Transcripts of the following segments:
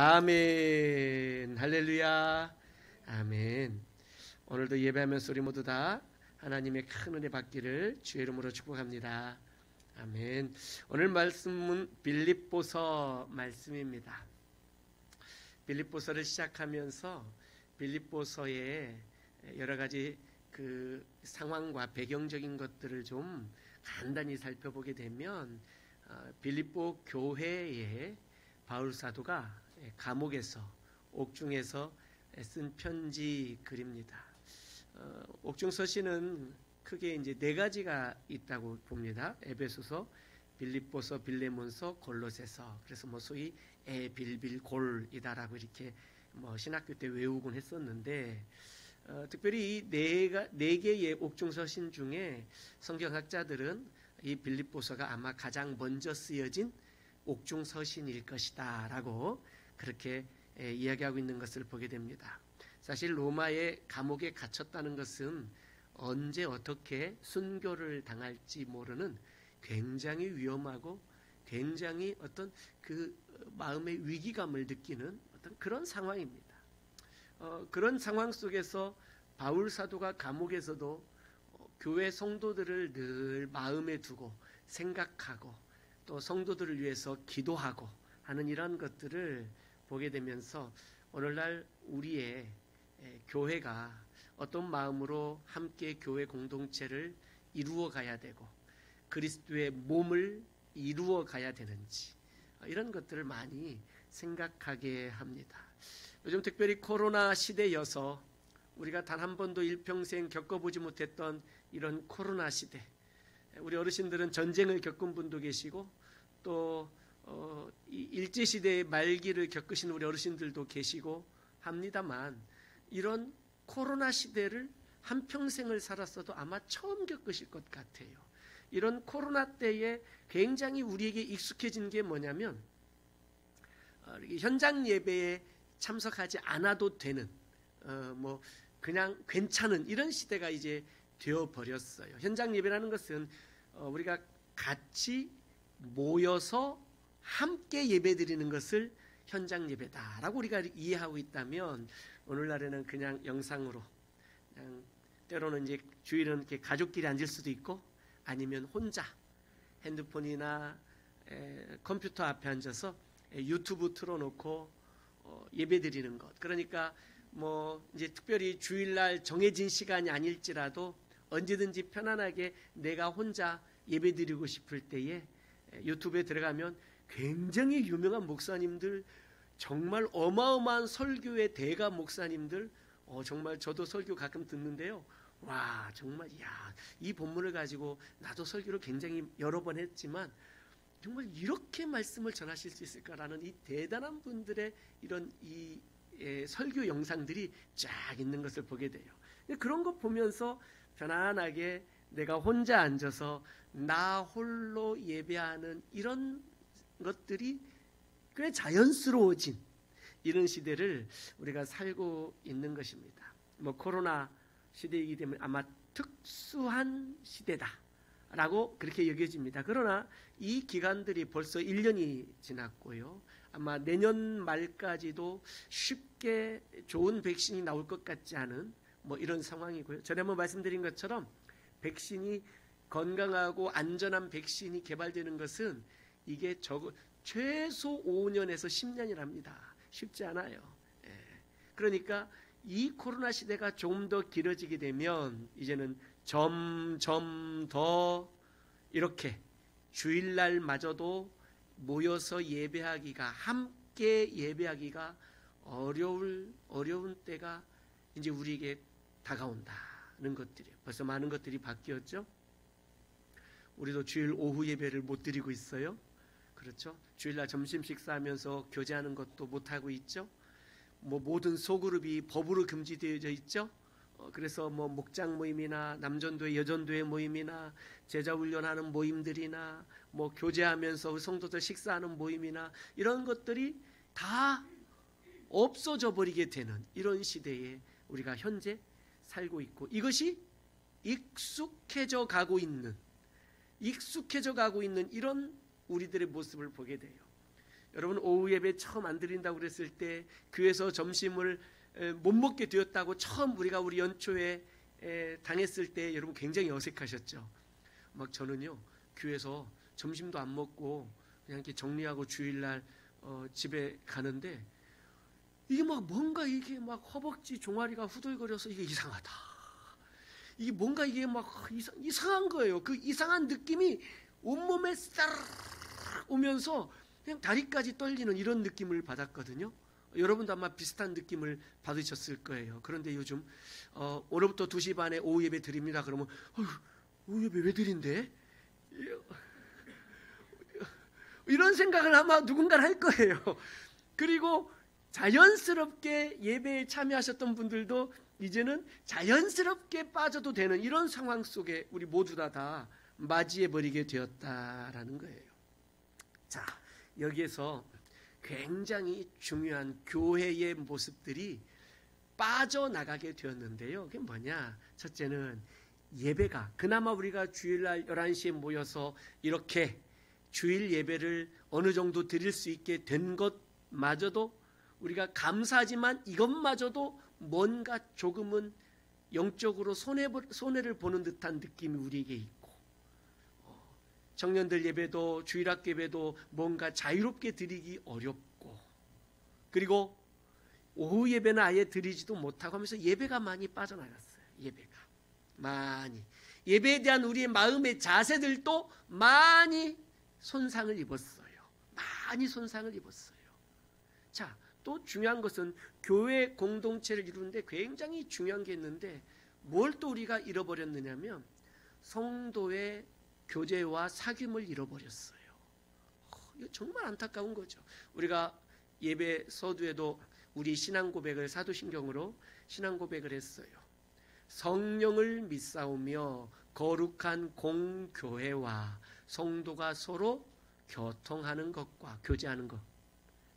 아멘. 할렐루야. 아멘. 오늘도 예배하면서 우리 모두 다 하나님의 큰 은혜 받기를 주의 이름으로 축복합니다. 아멘. 오늘 말씀은 빌립보서 말씀입니다. 빌립보서를 시작하면서 빌립보서의 여러 가지 그 상황과 배경적인 것들을 좀 간단히 살펴보게 되면 빌립보 교회에 바울 사도가 감옥에서 옥중에서 쓴 편지 글입니다. 옥중 서신은 크게 이제 네 가지가 있다고 봅니다. 에베소서, 빌립보서, 빌레몬서, 골로새서. 그래서 뭐 소위 에빌빌골이다라고 이렇게 뭐 신학교 때 외우곤 했었는데, 특별히 이 네 개의 옥중 서신 중에 성경학자들은 이 빌립보서가 아마 가장 먼저 쓰여진 옥중 서신일 것이다라고 그렇게 이야기하고 있는 것을 보게 됩니다. 사실 로마의 감옥에 갇혔다는 것은 언제 어떻게 순교를 당할지 모르는 굉장히 위험하고 굉장히 어떤 그 마음의 위기감을 느끼는 어떤 그런 상황입니다. 그런 상황 속에서 바울 사도가 감옥에서도 교회 성도들을 늘 마음에 두고 생각하고 또 성도들을 위해서 기도하고 하는 이런 것들을 보게 되면서 오늘날 우리의 교회가 어떤 마음으로 함께 교회 공동체를 이루어 가야 되고 그리스도의 몸을 이루어 가야 되는지 이런 것들을 많이 생각하게 합니다. 요즘 특별히 코로나 시대여서 우리가 단 한 번도 일평생 겪어보지 못했던 이런 코로나 시대, 우리 어르신들은 전쟁을 겪은 분도 계시고 또 일제시대의 말기를 겪으신 우리 어르신들도 계시고 합니다만 이런 코로나 시대를 한평생을 살았어도 아마 처음 겪으실 것 같아요. 이런 코로나 때에 굉장히 우리에게 익숙해진 게 뭐냐면 현장 예배에 참석하지 않아도 되는 뭐 그냥 괜찮은 이런 시대가 이제 되어버렸어요. 현장 예배라는 것은 우리가 같이 모여서 함께 예배드리는 것을 현장 예배다라고 우리가 이해하고 있다면 오늘날에는 그냥 영상으로 그냥 때로는 이제 주일은 이렇게 가족끼리 앉을 수도 있고 아니면 혼자 핸드폰이나 컴퓨터 앞에 앉아서 유튜브 틀어놓고 예배드리는 것. 그러니까 뭐 이제 특별히 주일날 정해진 시간이 아닐지라도 언제든지 편안하게 내가 혼자 예배드리고 싶을 때에 유튜브에 들어가면 굉장히 유명한 목사님들, 정말 어마어마한 설교의 대가 목사님들, 정말 저도 설교 가끔 듣는데요. 와, 정말 이 본문을 가지고 나도 설교를 굉장히 여러 번 했지만 정말 이렇게 말씀을 전하실 수 있을까라는 이 대단한 분들의 이런 이 설교 영상들이 쫙 있는 것을 보게 돼요. 그런 거 보면서 편안하게 내가 혼자 앉아서 나 홀로 예배하는 이런 것들이 꽤 자연스러워진 이런 시대를 우리가 살고 있는 것입니다. 뭐 코로나 시대이기 때문에 아마 특수한 시대다라고 그렇게 여겨집니다. 그러나 이 기간들이 벌써 1년이 지났고요. 아마 내년 말까지도 쉽게 좋은 백신이 나올 것 같지 않은 뭐 이런 상황이고요. 전에 한번 말씀드린 것처럼 백신이 건강하고 안전한 백신이 개발되는 것은 이게 최소 5년에서 10년이랍니다. 쉽지 않아요. 그러니까 이 코로나 시대가 좀 더 길어지게 되면 이제는 점점 더 이렇게 주일날마저도 모여서 예배하기가 함께 예배하기가 어려운 때가 이제 우리에게 다가온다는 것들이에요. 벌써 많은 것들이 바뀌었죠. 우리도 주일 오후 예배를 못 드리고 있어요. 그렇죠? 주일날 점심 식사하면서 교제하는 것도 못 하고 있죠. 뭐 모든 소그룹이 법으로 금지되어져 있죠. 그래서 뭐 목장 모임이나 남전도회 여전도회 모임이나 제자 훈련하는 모임들이나 뭐 교제하면서 성도들 식사하는 모임이나 이런 것들이 다 없어져 버리게 되는 이런 시대에 우리가 현재 살고 있고 이것이 익숙해져 가고 있는 이런 우리들의 모습을 보게 돼요. 여러분 오후 예배 처음 안 드린다고 그랬을 때 교회에서 점심을 못 먹게 되었다고 처음 우리가 우리 연초에 당했을 때 여러분 굉장히 어색하셨죠. 막 저는요 교회에서 점심도 안 먹고 그냥 이렇게 정리하고 주일날 집에 가는데 이게 막 뭔가 이게 막 허벅지 종아리가 후들거려서 이게 이상하다. 이게 뭔가 이게 막 이상한 거예요. 그 이상한 느낌이 온몸에 싹 오면서 그냥 다리까지 떨리는 이런 느낌을 받았거든요. 여러분도 아마 비슷한 느낌을 받으셨을 거예요. 그런데 요즘 오늘부터 2시 반에 오후 예배 드립니다. 그러면 오후 예배 왜 드린대? 이런 생각을 아마 누군가 할 거예요. 그리고 자연스럽게 예배에 참여하셨던 분들도 이제는 자연스럽게 빠져도 되는 이런 상황 속에 우리 모두 다 맞이해버리게 되었다라는 거예요. 자, 여기에서 굉장히 중요한 교회의 모습들이 빠져나가게 되었는데요. 그게 뭐냐? 첫째는 예배가 그나마 우리가 주일날 11시에 모여서 이렇게 주일 예배를 어느 정도 드릴 수 있게 된 것마저도 우리가 감사하지만 이것마저도 뭔가 조금은 영적으로 손해를 보는 듯한 느낌이 우리에게 있고 청년들 예배도 주일학교 예배도 뭔가 자유롭게 드리기 어렵고 그리고 오후 예배는 아예 드리지도 못하고 하면서 예배가 많이 빠져나갔어요. 예배가 많이 예배에 대한 우리의 마음의 자세들도 많이 손상을 입었어요. 많이 손상을 입었어요. 자, 또 중요한 것은 교회 공동체를 이루는데 굉장히 중요한 게 있는데 뭘 또 우리가 잃어버렸느냐면 성도의 교제와 사귐을 잃어버렸어요. 이거 정말 안타까운 거죠. 우리가 예배 서두에도 우리 신앙 고백을 사도신경으로 신앙 고백을 했어요. 성령을 믿사오며 거룩한 공교회와 성도가 서로 교통하는 것과 교제하는 것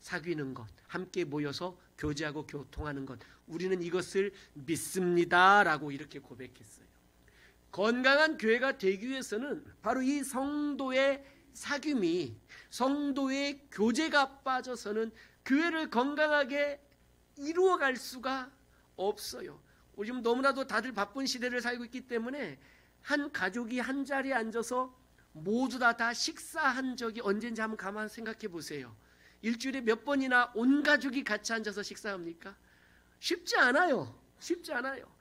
사귀는 것, 함께 모여서 교제하고 교통하는 것 우리는 이것을 믿습니다라고 이렇게 고백했어요. 건강한 교회가 되기 위해서는 바로 이 성도의 사귐이 성도의 교제가 빠져서는 교회를 건강하게 이루어갈 수가 없어요. 요즘 너무나도 다들 바쁜 시대를 살고 있기 때문에 한 가족이 한 자리에 앉아서 모두 다 식사한 적이 언젠지 한번 가만 생각해 보세요. 일주일에 몇 번이나 온 가족이 같이 앉아서 식사합니까? 쉽지 않아요. 쉽지 않아요.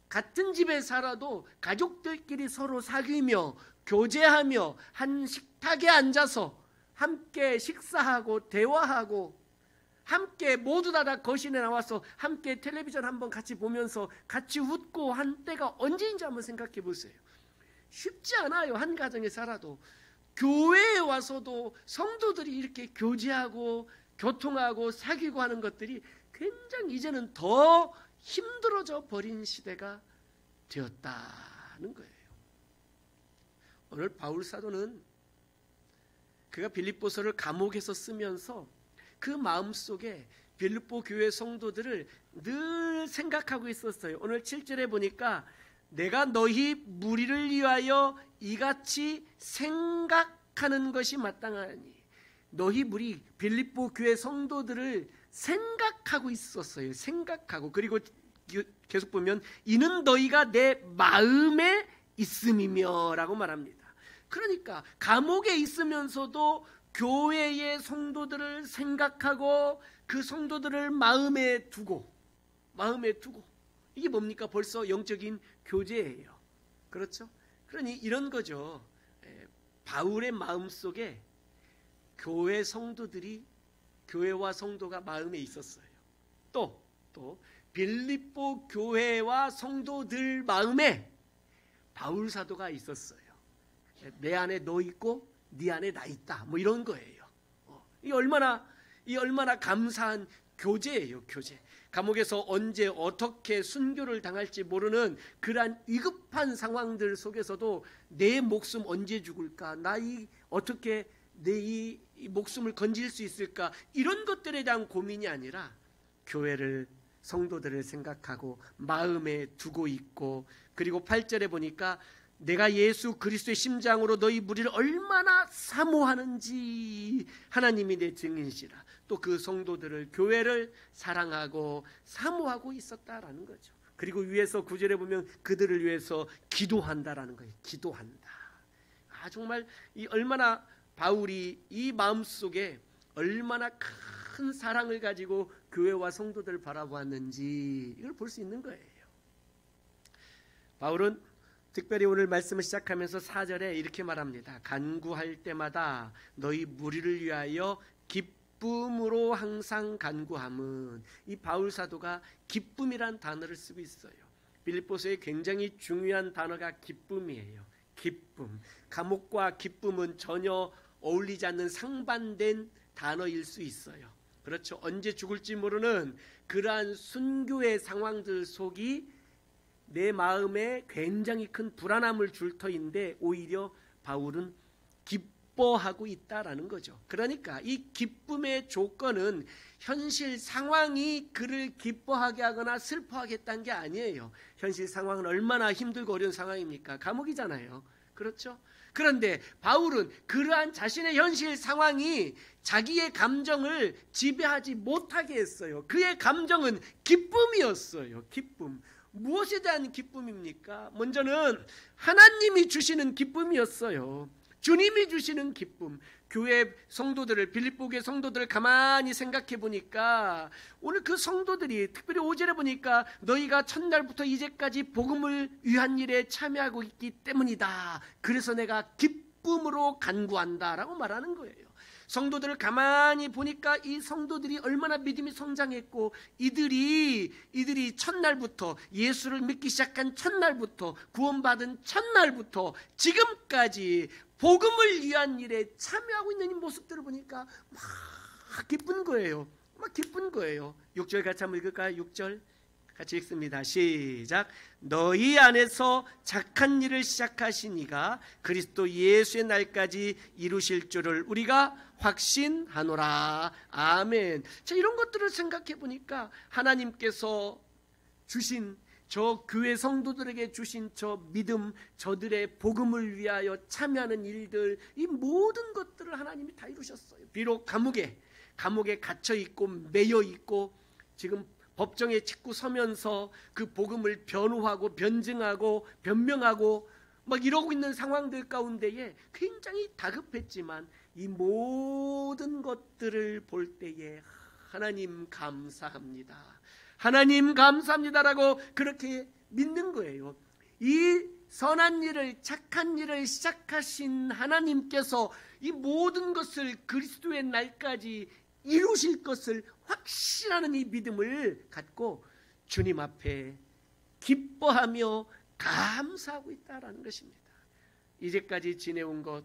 같은 집에 살아도 가족들끼리 서로 사귀며 교제하며 한 식탁에 앉아서 함께 식사하고 대화하고 함께 모두 다 거실에 나와서 함께 텔레비전 한번 같이 보면서 같이 웃고 한 때가 언제인지 한번 생각해 보세요. 쉽지 않아요. 한 가정에 살아도. 교회에 와서도 성도들이 이렇게 교제하고 교통하고 사귀고 하는 것들이 굉장히 이제는 더 힘들어져 버린 시대가 되었다는 거예요. 오늘 바울 사도는 그가 빌립보서를 감옥에서 쓰면서 그 마음속에 빌립보 교회 성도들을 늘 생각하고 있었어요. 오늘 7절에 보니까 내가 너희 무리를 위하여 이같이 생각하는 것이 마땅하니 너희 무리 빌립보 교회 성도들을 생각하고 있었어요. 생각하고 그리고 계속 보면 이는 너희가 내 마음에 있음이며 라고 말합니다. 그러니까 감옥에 있으면서도 교회의 성도들을 생각하고 그 성도들을 마음에 두고 이게 뭡니까? 벌써 영적인 교제예요. 그렇죠? 그러니 이런 거죠. 바울의 마음속에 교회 성도들이 교회와 성도가 마음에 있었어요. 또 빌립보 교회와 성도들 마음에 바울 사도가 있었어요. 내 안에 너 있고 네 안에 나 있다. 뭐 이런 거예요. 이 얼마나 감사한 교제예요. 교제. 감옥에서 언제 어떻게 순교를 당할지 모르는 그러한 위급한 상황들 속에서도 내 목숨 언제 죽을까? 어떻게 내 이 목숨을 건질 수 있을까? 이런 것들에 대한 고민이 아니라 교회를 성도들을 생각하고 마음에 두고 있고 그리고 8절에 보니까 내가 예수 그리스도의 심장으로 너희 무리를 얼마나 사모하는지 하나님이 내 증인이시라. 또 그 성도들을, 교회를 사랑하고 사모하고 있었다라는 거죠. 그리고 위에서 9절에 보면 그들을 위해서 기도한다라는 거예요. 기도한다. 정말 이 얼마나 바울이 이 마음속에 얼마나 큰 사랑을 가지고 교회와 성도들을 바라보았는지 이걸 볼 수 있는 거예요. 바울은 특별히 오늘 말씀을 시작하면서 4절에 이렇게 말합니다. 간구할 때마다 너희 무리를 위하여 기쁨으로 항상 간구함은, 이 바울 사도가 기쁨이란 단어를 쓰고 있어요. 빌립보서에 굉장히 중요한 단어가 기쁨이에요. 기쁨. 감옥과 기쁨은 전혀 어울리지 않는 상반된 단어일 수 있어요. 그렇죠. 언제 죽을지 모르는 그러한 순교의 상황들 속이 내 마음에 굉장히 큰 불안함을 줄 터인데 오히려 바울은 기뻐하고 있다라는 거죠. 그러니까 이 기쁨의 조건은 현실 상황이 그를 기뻐하게 하거나 슬퍼하게 했다는 게 아니에요. 현실 상황은 얼마나 힘들고 어려운 상황입니까? 감옥이잖아요. 그렇죠? 그런데 바울은 그러한 자신의 현실 상황이 자기의 감정을 지배하지 못하게 했어요. 그의 감정은 기쁨이었어요. 기쁨. 무엇에 대한 기쁨입니까? 먼저는 하나님이 주시는 기쁨이었어요. 주님이 주시는 기쁨. 교회 성도들을, 빌립보 교회 성도들을 가만히 생각해 보니까 오늘 그 성도들이 특별히 5절에 보니까 너희가 첫날부터 이제까지 복음을 위한 일에 참여하고 있기 때문이다. 그래서 내가 기쁨으로 간구한다 라고 말하는 거예요. 성도들을 가만히 보니까 이 성도들이 얼마나 믿음이 성장했고 이들이 첫날부터, 예수를 믿기 시작한 첫날부터, 구원받은 첫날부터 지금까지 복음을 위한 일에 참여하고 있는 이 모습들을 보니까 막 기쁜 거예요. 막 기쁜 거예요. 6절 같이 한번 읽을까요? 6절 같이 읽습니다. 시작. 너희 안에서 착한 일을 시작하신 이가 그리스도 예수의 날까지 이루실 줄을 우리가 확신하노라. 아멘. 자, 이런 것들을 생각해 보니까 하나님께서 주신 저 교회 성도들에게 주신 저 믿음, 저들의 복음을 위하여 참여하는 일들, 이 모든 것들을 하나님이 다 이루셨어요. 비록 감옥에 갇혀 있고 매여 있고 지금 법정에 짓고 서면서 그 복음을 변호하고 변증하고 변명하고 막 이러고 있는 상황들 가운데에 굉장히 다급했지만 이 모든 것들을 볼 때에 하나님 감사합니다. 하나님 감사합니다라고 그렇게 믿는 거예요. 이 선한 일을, 착한 일을 시작하신 하나님께서 이 모든 것을 그리스도의 날까지 이루실 것을 확신하는 이 믿음을 갖고 주님 앞에 기뻐하며 감사하고 있다라는 것입니다. 이제까지 지내온 것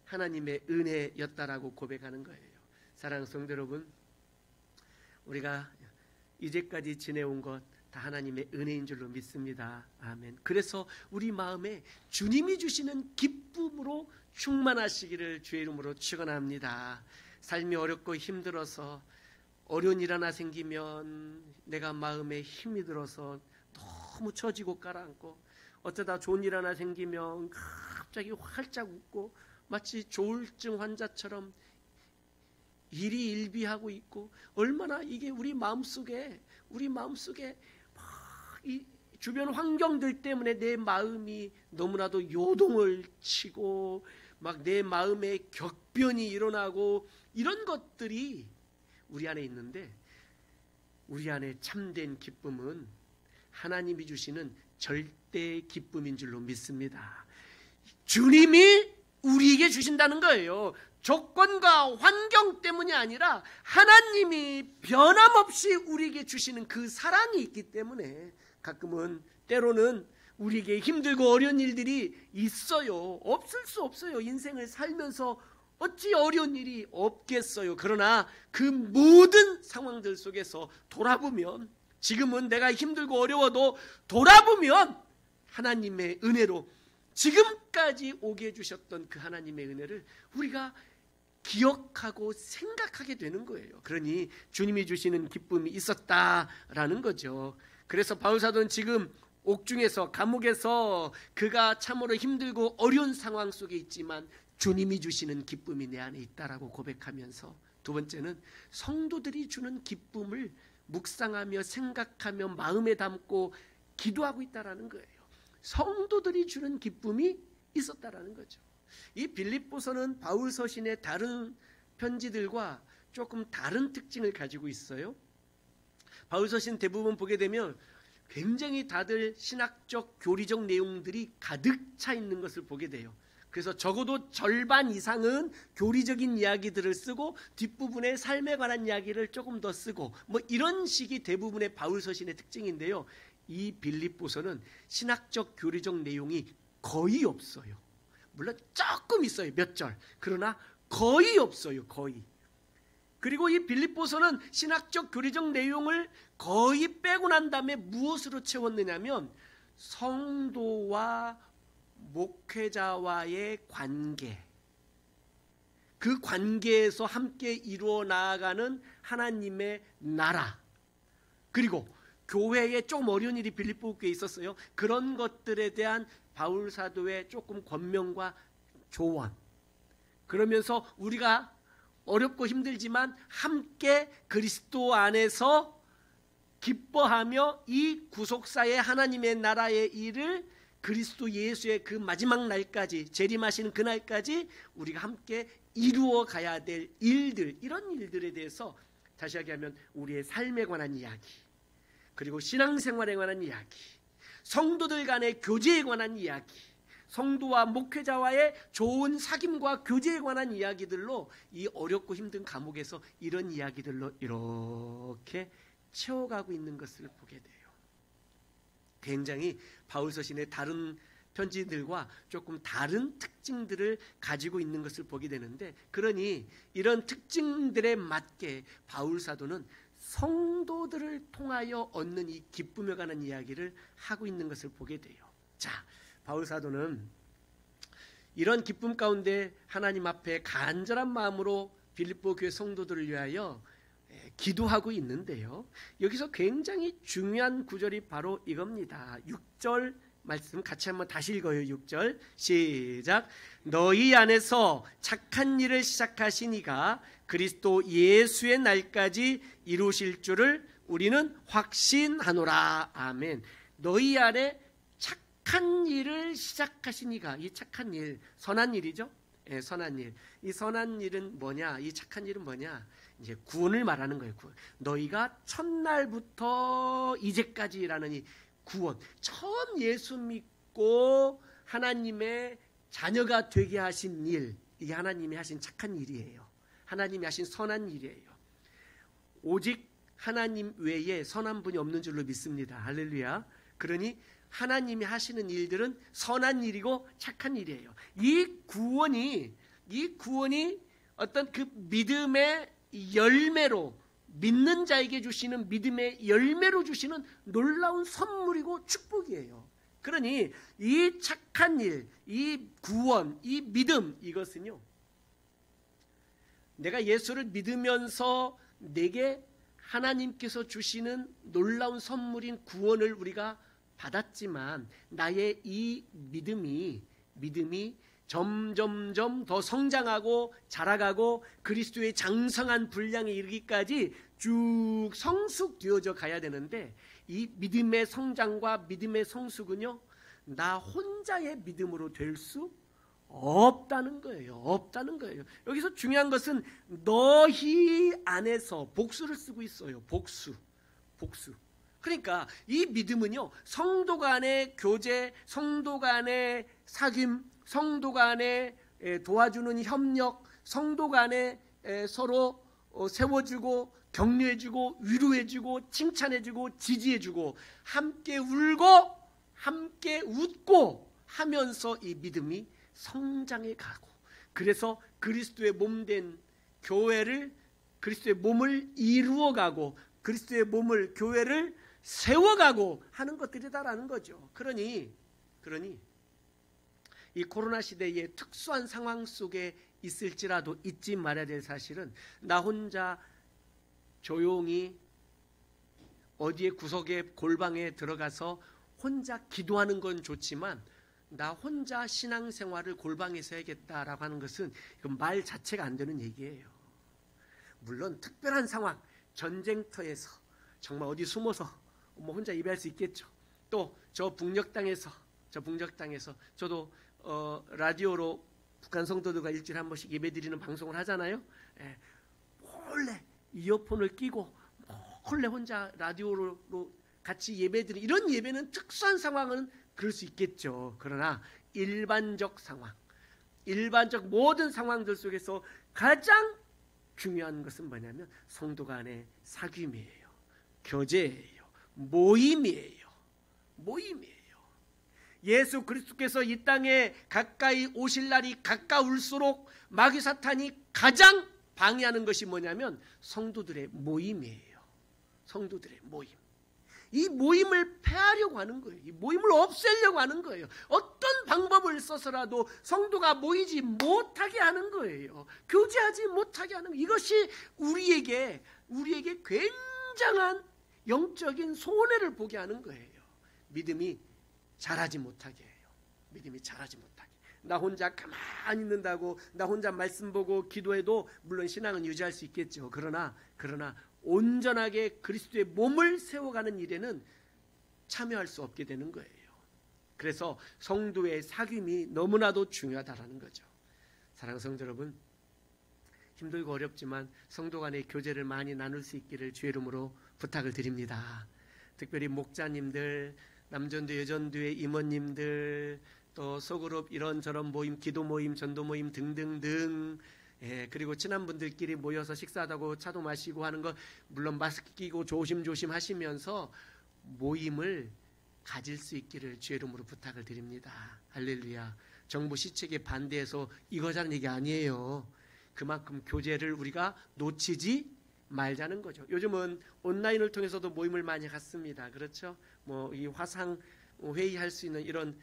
하나님의 은혜였다라고 고백하는 거예요. 사랑하는 성도 여러분, 우리가 이제까지 지내온 것 다 하나님의 은혜인 줄로 믿습니다. 아멘. 그래서 우리 마음에 주님이 주시는 기쁨으로 충만하시기를 주의 이름으로 축원합니다. 삶이 어렵고 힘들어서 어려운 일 하나 생기면 내가 마음에 힘이 들어서 너무 처지고 가라앉고, 어쩌다 좋은 일 하나 생기면 갑자기 활짝 웃고 마치 조울증 환자처럼 일희일비하고 있고, 얼마나 이게 우리 마음속에 이 주변 환경들 때문에 내 마음이 너무나도 요동을 치고 막 내 마음에 격변이 일어나고 이런 것들이 우리 안에 있는데, 우리 안에 참된 기쁨은 하나님이 주시는 절대 기쁨인 줄로 믿습니다. 주님이 우리에게 주신다는 거예요. 조건과 환경 때문이 아니라 하나님이 변함없이 우리에게 주시는 그 사랑이 있기 때문에 가끔은 때로는 우리에게 힘들고 어려운 일들이 있어요. 없을 수 없어요. 인생을 살면서 어찌 어려운 일이 없겠어요. 그러나 그 모든 상황들 속에서 돌아보면, 지금은 내가 힘들고 어려워도 돌아보면 하나님의 은혜로 지금까지 오게 해주셨던 그 하나님의 은혜를 우리가 기억하고 생각하게 되는 거예요. 그러니 주님이 주시는 기쁨이 있었다라는 거죠. 그래서 바울 사도는 지금 옥중에서, 감옥에서 그가 참으로 힘들고 어려운 상황 속에 있지만 주님이 주시는 기쁨이 내 안에 있다라고 고백하면서, 두 번째는 성도들이 주는 기쁨을 묵상하며 생각하며 마음에 담고 기도하고 있다라는 거예요. 성도들이 주는 기쁨이 있었다라는 거죠. 이 빌립보서는 바울 서신의 다른 편지들과 조금 다른 특징을 가지고 있어요. 바울 서신 대부분 보게 되면 굉장히 다들 신학적 교리적 내용들이 가득 차 있는 것을 보게 돼요. 그래서 적어도 절반 이상은 교리적인 이야기들을 쓰고 뒷부분에 삶에 관한 이야기를 조금 더 쓰고 뭐 이런 식이 대부분의 바울 서신의 특징인데요. 이 빌립보서는 신학적 교리적 내용이 거의 없어요. 물론 조금 있어요. 몇 절. 그러나 거의 없어요. 거의. 그리고 이 빌립보서는 신학적 교리적 내용을 거의 빼고 난 다음에 무엇으로 채웠느냐면 성도와 목회자와의 관계, 그 관계에서 함께 이루어 나아가는 하나님의 나라, 그리고 교회에 좀 어려운 일이 빌립보 교회에 있었어요. 그런 것들에 대한 바울 사도의 조금 권면과 조언, 그러면서 우리가 어렵고 힘들지만 함께 그리스도 안에서 기뻐하며 이 구속사의 하나님의 나라의 일을 그리스도 예수의 그 마지막 날까지, 재림하시는 그날까지 우리가 함께 이루어 가야 될 일들, 이런 일들에 대해서 다시 이야기하면 우리의 삶에 관한 이야기, 그리고 신앙생활에 관한 이야기, 성도들 간의 교제에 관한 이야기, 성도와 목회자와의 좋은 사귐과 교제에 관한 이야기들로 이 어렵고 힘든 감옥에서 이런 이야기들로 이렇게 채워가고 있는 것을 보게 돼요. 굉장히 바울 서신의 다른 편지들과 조금 다른 특징들을 가지고 있는 것을 보게 되는데, 그러니 이런 특징들에 맞게 바울 사도는 성도들을 통하여 얻는 이 기쁨에 관한 이야기를 하고 있는 것을 보게 돼요. 자, 바울 사도는 이런 기쁨 가운데 하나님 앞에 간절한 마음으로 빌립보 교회 성도들을 위하여 기도하고 있는데요. 여기서 굉장히 중요한 구절이 바로 이겁니다. 6절 말씀 같이 한번 다시 읽어요. 6절 시작. 너희 안에서 착한 일을 시작하신 이가 그리스도 예수의 날까지 이루실 줄을 우리는 확신하노라. 아멘. 너희 안에 착한 일을 시작하신 이가, 이 착한 일, 선한 일이죠. 예, 선한 일. 이 선한 일은 뭐냐? 이 착한 일은 뭐냐? 이제 구원을 말하는 거예요. 구원. 너희가 첫날부터 이제까지라는 이 구원, 처음 예수 믿고 하나님의 자녀가 되게 하신 일, 이게 하나님이 하신 착한 일이에요. 하나님이 하신 선한 일이에요. 오직 하나님 외에 선한 분이 없는 줄로 믿습니다. 할렐루야. 그러니 하나님이 하시는 일들은 선한 일이고 착한 일이에요. 이 구원이 어떤 그 믿음의 열매로, 믿는 자에게 주시는 믿음의 열매로 주시는 놀라운 선물이고 축복이에요. 그러니 이 착한 일, 이 구원, 이 믿음, 이것은요, 내가 예수를 믿으면서 내게 하나님께서 주시는 놀라운 선물인 구원을 우리가 받았지만 나의 이 믿음이 점점점 더 성장하고 자라가고 그리스도의 장성한 분량에 이르기까지 쭉 성숙되어져 가야 되는데, 이 믿음의 성장과 믿음의 성숙은요, 나 혼자의 믿음으로 될 수 없다는 거예요. 없다는 거예요. 여기서 중요한 것은 너희 안에서, 복수를 쓰고 있어요. 복수. 그러니까 이 믿음은요, 성도 간의 교제, 성도 간의 사귐, 성도 간의 도와주는 협력, 성도 간에 서로 세워주고 격려해주고 위로해주고 칭찬해주고 지지해주고 함께 울고 함께 웃고 하면서 이 믿음이 성장해 가고, 그래서 그리스도의 몸된 교회를, 그리스도의 몸을 이루어가고 그리스도의 몸을, 교회를 세워가고 하는 것들이다라는 거죠. 그러니 이 코로나 시대의 특수한 상황 속에 있을지라도 잊지 말아야 될 사실은, 나 혼자 조용히 어디에 구석에 골방에 들어가서 혼자 기도하는 건 좋지만 나 혼자 신앙생활을 골방에서 해야겠다라고 하는 것은 이건 말 자체가 안 되는 얘기예요. 물론 특별한 상황, 전쟁터에서 정말 어디 숨어서 뭐 혼자 예배할 수 있겠죠. 또 저 북녘 땅에서 저도 라디오로 북한 성도들과 일주일에 한 번씩 예배드리는 방송을 하잖아요. 몰래 이어폰을 끼고 몰래 혼자 라디오로 같이 예배드리는 이런 예배는 특수한 상황은 그럴 수 있겠죠. 그러나 일반적 상황, 일반적 모든 상황들 속에서 가장 중요한 것은 뭐냐면 성도 간의 사귐이에요. 교제예요. 모임이에요. 예수 그리스도께서 이 땅에 가까이 오실 날이 가까울수록 마귀 사탄이 가장 방해하는 것이 뭐냐면 성도들의 모임이에요. 성도들의 모임. 이 모임을 폐하려고 하는 거예요. 이 모임을 없애려고 하는 거예요. 어떤 방법을 써서라도 성도가 모이지 못하게 하는 거예요. 교제하지 못하게 하는 거예요. 이것이 우리에게 굉장한 영적인 손해를 보게 하는 거예요. 믿음이 자라지 못하게 해요. 믿음이 자라지 못하게. 나 혼자 가만히 있는다고 나 혼자 말씀 보고 기도해도 물론 신앙은 유지할 수 있겠죠. 그러나 온전하게 그리스도의 몸을 세워가는 일에는 참여할 수 없게 되는 거예요. 그래서 성도의 사귐이 너무나도 중요하다라는 거죠. 사랑하는 성도 여러분, 힘들고 어렵지만 성도 간의 교제를 많이 나눌 수 있기를 주의 이름으로 부탁을 드립니다. 특별히 목자님들, 남전도 여전도의 임원님들, 또 소그룹 이런저런 모임, 기도 모임, 전도 모임 등등등, 그리고 친한 분들끼리 모여서 식사하다고 차도 마시고 하는 거 물론 마스크 끼고 조심조심 하시면서 모임을 가질 수 있기를 주의 이름으로 부탁을 드립니다. 할렐루야. 정부 시책에 반대해서 이거자는 얘기 아니에요. 그만큼 교제를 우리가 놓치지 말자는 거죠. 요즘은 온라인을 통해서도 모임을 많이 갖습니다. 그렇죠? 뭐 이 화상 회의할 수 있는 이런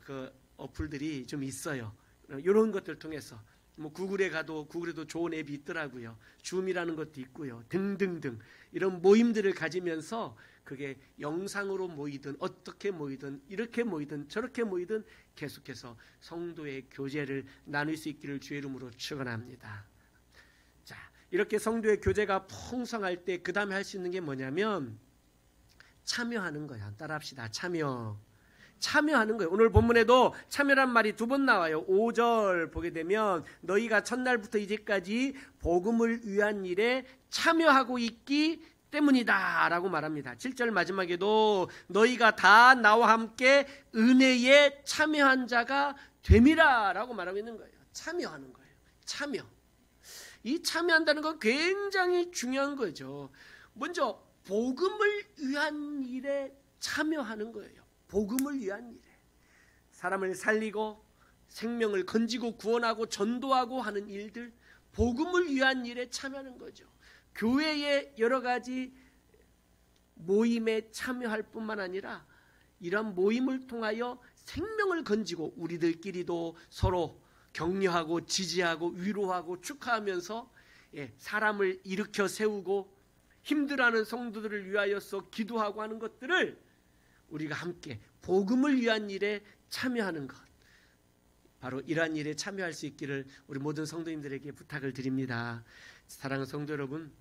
그 어플들이 좀 있어요. 이런 것들 통해서 뭐 구글에도 좋은 앱이 있더라고요. 줌이라는 것도 있고요. 등등등 이런 모임들을 가지면서 그게 영상으로 모이든 어떻게 모이든 이렇게 모이든 저렇게 모이든 계속해서 성도의 교제를 나눌 수 있기를 주의 이름으로 축원합니다. 자, 이렇게 성도의 교제가 풍성할 때 그 다음에 할 수 있는 게 뭐냐면 참여하는 거야. 따라합시다. 참여하는 거예요. 오늘 본문에도 참여란 말이 2번 나와요. 5절 보게 되면 너희가 첫날부터 이제까지 복음을 위한 일에 참여하고 있기 때문이다 라고 말합니다. 7절 마지막에도 너희가 다 나와 함께 은혜에 참여한 자가 됨이라 라고 말하고 있는 거예요. 참여하는 거예요. 이 참여한다는 건 굉장히 중요한 거죠. 먼저 복음을 위한 일에 참여하는 거예요. 복음을 위한 일에 사람을 살리고 생명을 건지고 구원하고 전도하고 하는 일들, 복음을 위한 일에 참여하는 거죠. 교회의 여러 가지 모임에 참여할 뿐만 아니라 이런 모임을 통하여 생명을 건지고 우리들끼리도 서로 격려하고 지지하고 위로하고 축하하면서 사람을 일으켜 세우고 힘들어하는 성도들을 위하여서 기도하고 하는 것들을 우리가 함께 복음을 위한 일에 참여하는 것, 바로 이러한 일에 참여할 수 있기를 우리 모든 성도님들에게 부탁을 드립니다. 사랑하는 성도 여러분,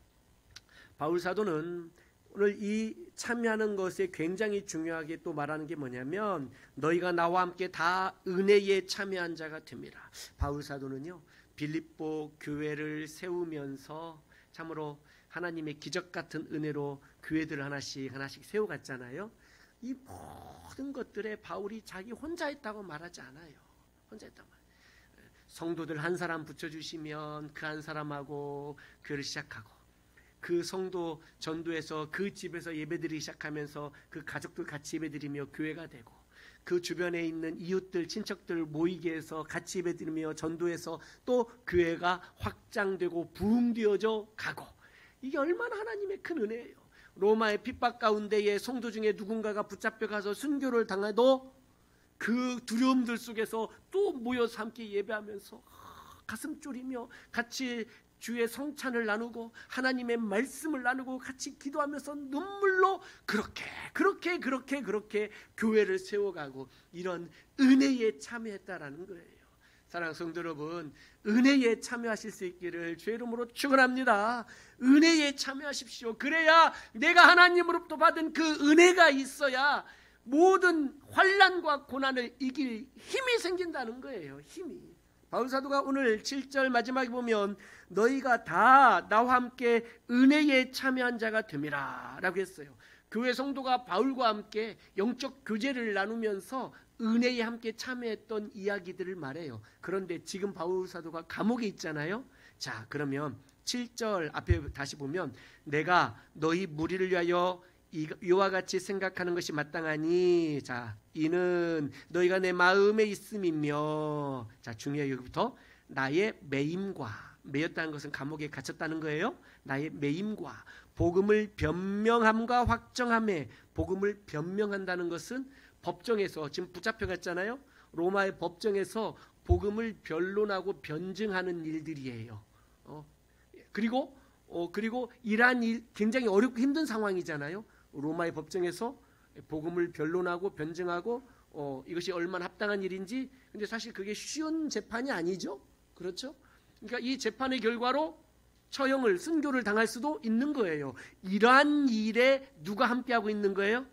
바울 사도는 오늘 이 참여하는 것에 굉장히 중요하게 또 말하는 게 뭐냐면 너희가 나와 함께 다 은혜에 참여한 자가 됩니다. 바울 사도는요, 빌립보 교회를 세우면서 참으로 하나님의 기적 같은 은혜로 교회들을 하나씩 세워갔잖아요. 이 모든 것들에 바울이 자기 혼자 했다고 말하지 않아요. 혼자 했단 말이에요. 성도들 한 사람 붙여주시면 그 한 사람하고 교회를 시작하고 그 성도 전도해서 그 집에서 예배드리기 시작하면서 그 가족들 같이 예배드리며 교회가 되고 그 주변에 있는 이웃들 친척들 모이게 해서 같이 예배드리며 전도해서 또 교회가 확장되고 부흥되어져 가고, 이게 얼마나 하나님의 큰 은혜예요. 로마의 핍박 가운데에 성도 중에 누군가가 붙잡혀 가서 순교를 당해도 그 두려움들 속에서 또 모여서 함께 예배하면서 가슴 졸이며 같이 주의 성찬을 나누고 하나님의 말씀을 나누고 같이 기도하면서 눈물로 그렇게 교회를 세워가고 이런 은혜에 참여했다라는 거예요. 사랑하는 성도 여러분, 은혜에 참여하실 수 있기를 주의 이름으로 축원합니다. 은혜에 참여하십시오. 그래야 내가 하나님으로부터 받은 그 은혜가 있어야 모든 환난과 고난을 이길 힘이 생긴다는 거예요. 힘이. 바울 사도가 오늘 7절 마지막에 보면 너희가 다 나와 함께 은혜에 참여한 자가 됨이라 라고 했어요. 교회 성도가 바울과 함께 영적 교제를 나누면서 은혜에 함께 참여했던 이야기들을 말해요. 그런데 지금 바울 사도가 감옥에 있잖아요. 자, 그러면 7절 앞에 다시 보면 내가 너희 무리를 위하여 이와 같이 생각하는 것이 마땅하니 자 이는 너희가 내 마음에 있음이며 자 중요해요. 여기부터 나의 매임과 매였다는 것은 감옥에 갇혔다는 거예요. 나의 매임과 복음을 변명함과 확정함에 복음을 변명한다는 것은 법정에서 지금 붙잡혀 갔잖아요. 로마의 법정에서 복음을 변론하고 변증하는 일들이에요. 그리고 이러한 일 굉장히 어렵고 힘든 상황이잖아요. 로마의 법정에서 복음을 변론하고 변증하고 이것이 얼마나 합당한 일인지. 근데 사실 그게 쉬운 재판이 아니죠. 그렇죠? 그러니까 이 재판의 결과로 처형을 순교를 당할 수도 있는 거예요. 이러한 일에 누가 함께하고 있는 거예요?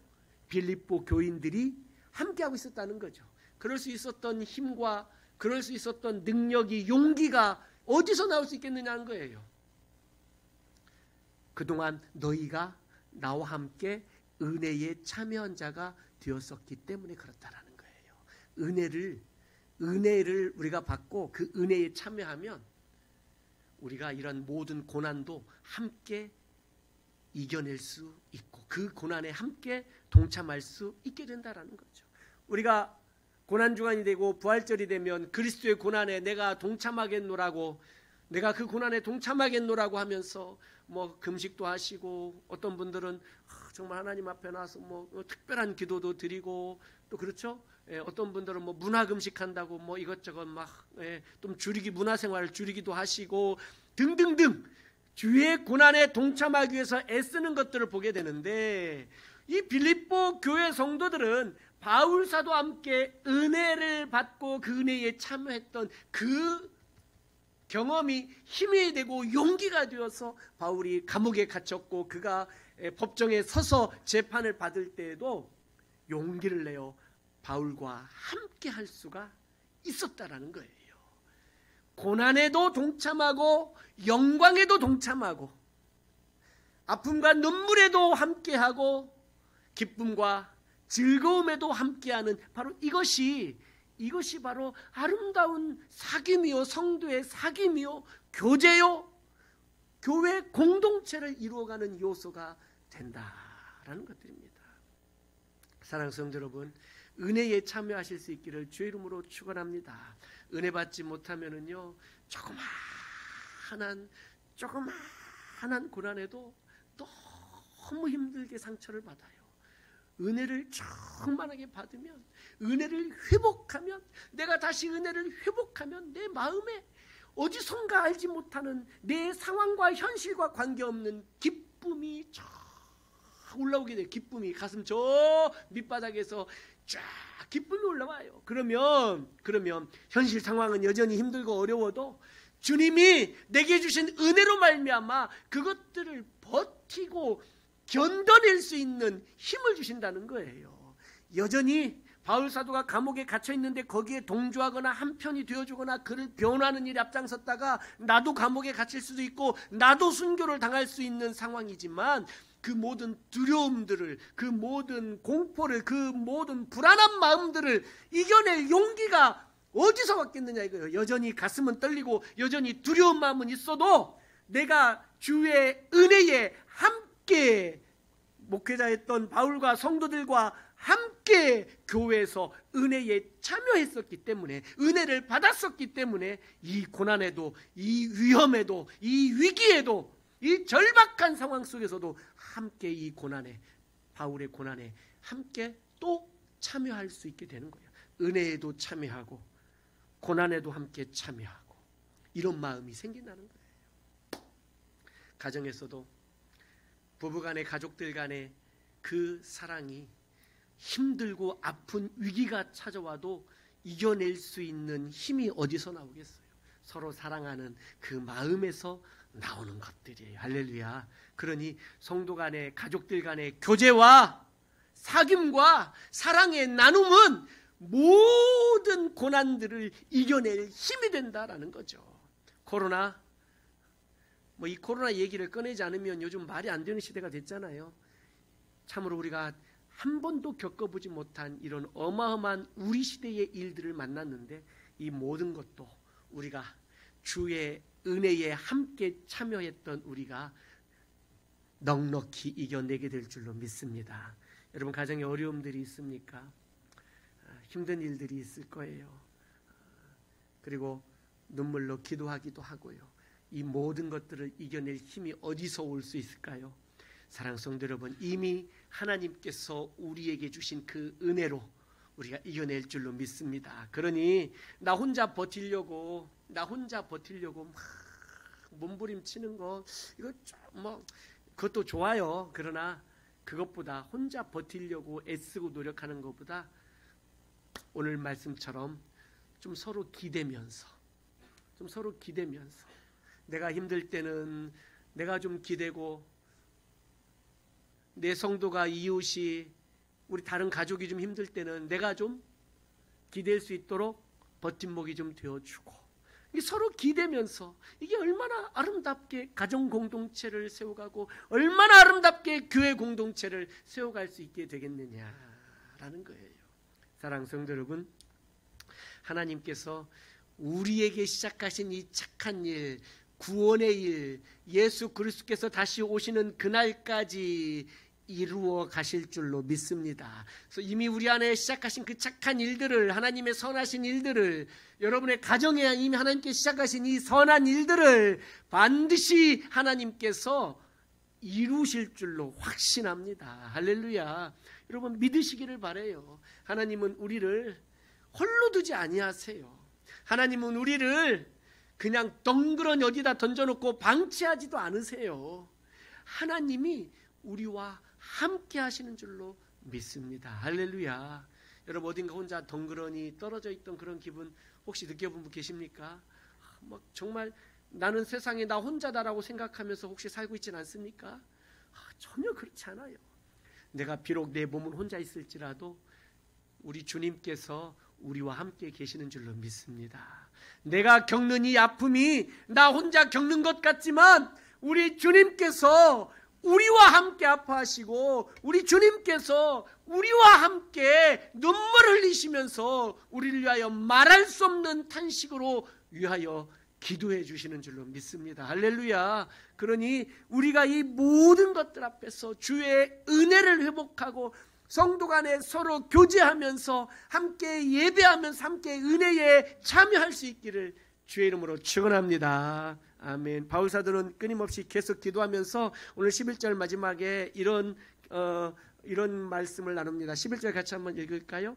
빌립보 교인들이 함께하고 있었다는 거죠. 그럴 수 있었던 힘과 그럴 수 있었던 능력이 용기가 어디서 나올 수 있겠느냐는 거예요. 그동안 너희가 나와 함께 은혜에 참여한 자가 되었었기 때문에 그렇다라는 거예요. 은혜를 우리가 받고 그 은혜에 참여하면 우리가 이런 모든 고난도 함께 이겨낼 수 있고 그 고난에 함께 동참할 수 있게 된다라는 거죠. 우리가 고난주간이 되고 부활절이 되면 그리스도의 고난에 내가 동참하겠노라고 내가 그 고난에 동참하겠노라고 하면서 뭐 금식도 하시고 어떤 분들은 정말 하나님 앞에 나와서 뭐 특별한 기도도 드리고 또 그렇죠. 어떤 분들은 뭐 문화 금식한다고 뭐 이것저것 막 좀 줄이기 문화생활을 줄이기도 하시고 등등등 주의 고난에 동참하기 위해서 애쓰는 것들을 보게 되는데 이 빌립보 교회 성도들은 바울 사도와 함께 은혜를 받고 그 은혜에 참여했던 그 경험이 힘이 되고 용기가 되어서 바울이 감옥에 갇혔고 그가 법정에 서서 재판을 받을 때에도 용기를 내어 바울과 함께 할 수가 있었다라는 거예요. 고난에도 동참하고 영광에도 동참하고 아픔과 눈물에도 함께하고 기쁨과 즐거움에도 함께하는 바로 이것이 바로 아름다운 사귐이요 성도의 사귐이요 교제요 교회 공동체를 이루어가는 요소가 된다라는 것들입니다. 사랑하는 성도 여러분, 은혜에 참여하실 수 있기를 주의 이름으로 축원합니다. 은혜 받지 못하면은요 조그마한 고난에도 너무 힘들게 상처를 받아요. 은혜를 충만하게 받으면 은혜를 회복하면 내가 다시 은혜를 회복하면 내 마음에 어디선가 알지 못하는 내 상황과 현실과 관계없는 기쁨이 쫙 올라오게 돼요. 기쁨이 가슴 저 밑바닥에서 쫙 기쁨이 올라와요. 그러면 현실 상황은 여전히 힘들고 어려워도 주님이 내게 주신 은혜로 말미암아 그것들을 버티고 견뎌낼 수 있는 힘을 주신다는 거예요. 여전히 바울 사도가 감옥에 갇혀 있는데 거기에 동조하거나 한편이 되어주거나 그를 변호하는 일에 앞장섰다가 나도 감옥에 갇힐 수도 있고 나도 순교를 당할 수 있는 상황이지만 그 모든 두려움들을 그 모든 공포를 그 모든 불안한 마음들을 이겨낼 용기가 어디서 왔겠느냐 이거예요. 여전히 가슴은 떨리고 여전히 두려운 마음은 있어도 내가 주의 은혜에 함께 목회자였던 바울과 성도들과 함께 교회에서 은혜에 참여했었기 때문에 은혜를 받았었기 때문에 이 고난에도 이 위험에도 이 위기에도 이 절박한 상황 속에서도 함께 이 고난에 바울의 고난에 함께 또 참여할 수 있게 되는 거예요. 은혜에도 참여하고 고난에도 함께 참여하고 이런 마음이 생긴다는 거예요. 가정에서도 부부간에 가족들 간에 그 사랑이 힘들고 아픈 위기가 찾아와도 이겨낼 수 있는 힘이 어디서 나오겠어요? 서로 사랑하는 그 마음에서 나오는 것들이에요. 할렐루야. 그러니 성도 간의 가족들 간의 교제와 사귐과 사랑의 나눔은 모든 고난들을 이겨낼 힘이 된다라는 거죠. 코로나, 이 코로나 얘기를 꺼내지 않으면 요즘 말이 안 되는 시대가 됐잖아요. 참으로 우리가 한 번도 겪어보지 못한 이런 어마어마한 우리 시대의 일들을 만났는데 이 모든 것도 우리가 주의 은혜에 함께 참여했던 우리가 넉넉히 이겨내게 될 줄로 믿습니다. 여러분 가정에 어려움들이 있습니까? 힘든 일들이 있을 거예요. 그리고 눈물로 기도하기도 하고요. 이 모든 것들을 이겨낼 힘이 어디서 올 수 있을까요? 사랑하는 성도 여러분, 이미 하나님께서 우리에게 주신 그 은혜로 우리가 이겨낼 줄로 믿습니다. 그러니 나 혼자 버티려고 막 몸부림치는 거 이거 그것도 좋아요. 그러나 그것보다 혼자 버티려고 애쓰고 노력하는 것보다 오늘 말씀처럼 좀 서로 기대면서 내가 힘들 때는 내가 좀 기대고 내 성도가 이웃이 우리 다른 가족이 좀 힘들 때는 내가 좀 기댈 수 있도록 버팀목이 좀 되어주고 서로 기대면서 이게 얼마나 아름답게 가정 공동체를 세워가고 얼마나 아름답게 교회 공동체를 세워갈 수 있게 되겠느냐라는 거예요. 사랑하는 성도 여러분, 하나님께서 우리에게 시작하신 이 착한 일, 구원의 일, 예수 그리스도께서 다시 오시는 그날까지 이루어 가실 줄로 믿습니다. 그래서 이미 우리 안에 시작하신 그 착한 일들을, 하나님의 선하신 일들을, 여러분의 가정에 이미 하나님께 시작하신 이 선한 일들을 반드시 하나님께서 이루실 줄로 확신합니다. 할렐루야. 여러분 믿으시기를 바라요. 하나님은 우리를 홀로 두지 아니하세요. 하나님은 우리를 그냥 덩그러니 어디다 던져놓고 방치하지도 않으세요. 하나님이 우리와 함께 하시는 줄로 믿습니다. 할렐루야. 여러분 어딘가 혼자 덩그러니 떨어져 있던 그런 기분 혹시 느껴본 분 계십니까? 정말 나는 세상에 나 혼자다라고 생각하면서 혹시 살고 있지는 않습니까? 전혀 그렇지 않아요. 내가 비록 내 몸은 혼자 있을지라도 우리 주님께서 우리와 함께 계시는 줄로 믿습니다. 내가 겪는 이 아픔이 나 혼자 겪는 것 같지만 우리 주님께서 우리와 함께 아파하시고 우리 주님께서 우리와 함께 눈물을 흘리시면서 우리를 위하여 말할 수 없는 탄식으로 위하여 기도해 주시는 줄로 믿습니다. 할렐루야. 그러니 우리가 이 모든 것들 앞에서 주의 은혜를 회복하고 성도 간에 서로 교제하면서 함께 예배하면서 함께 은혜에 참여할 수 있기를 주의 이름으로 축원합니다. 아멘. 바울 사도는 끊임없이 계속 기도하면서 오늘 11절 마지막에 이런 말씀을 나눕니다. 11절 같이 한번 읽을까요?